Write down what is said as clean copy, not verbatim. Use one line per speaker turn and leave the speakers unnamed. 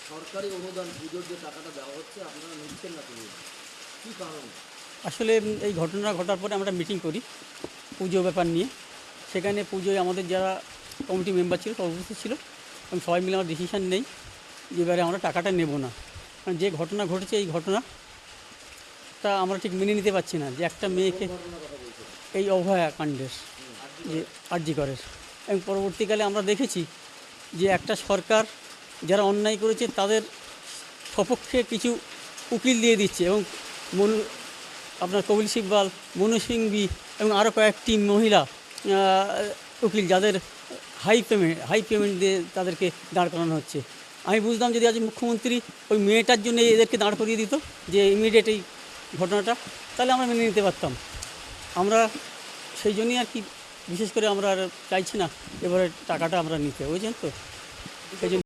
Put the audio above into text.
সরকারি অনুদান পুজোর যে টাকাটা দেওয়া হচ্ছে আপনারা নিচ্ছেন না পুজো, কী কারণ?
আসলে এই ঘটনা ঘটার পরে আমরা মিটিং করি পুজো ব্যাপার নিয়ে। সেখানে পুজোয় আমাদের যারা কমিটি মেম্বার ছিল সব উপস্থিত ছিল এবং সবাই মিলে আমরা ডিসিশান নেই যে এবারে আমরা টাকাটা নেব না। কারণ যে ঘটনা ঘটেছে এই ঘটনাটা আমরা ঠিক মেনে নিতে পারছি না যে একটা মেয়েকে
ঘটনার কথা বলছেন?
এই অভয়া কাণ্ডের যে আরজি করের। এবং পরবর্তীকালে আমরা দেখেছি যে একটা সরকার যারা অন্যায় করেছে তাদের সপক্ষে কিছু উকিল দিয়ে দিচ্ছে এবং আপনার কপিল সিব্বাল, মনু সিংভি এবং আরও কয়েকটি মহিলা উকিল যাদের হাই পেমেন্ট দিয়ে তাদেরকে দাঁড় করানো হচ্ছে। আমি বুঝলাম যদি আজ মুখ্যমন্ত্রী ওই মেয়েটার জন্য এদেরকে দাঁড় করিয়ে দিত যে ইমিডিয়েট এই ঘটনাটা, তাহলে আমরা মেনে নিতে পারতাম। আমরা সেই জন্যই আর কি বিশেষ করে আমরা আর চাইছি না এবারে টাকাটা আমরা নিতে, বুঝছেন তো, সেই জন্য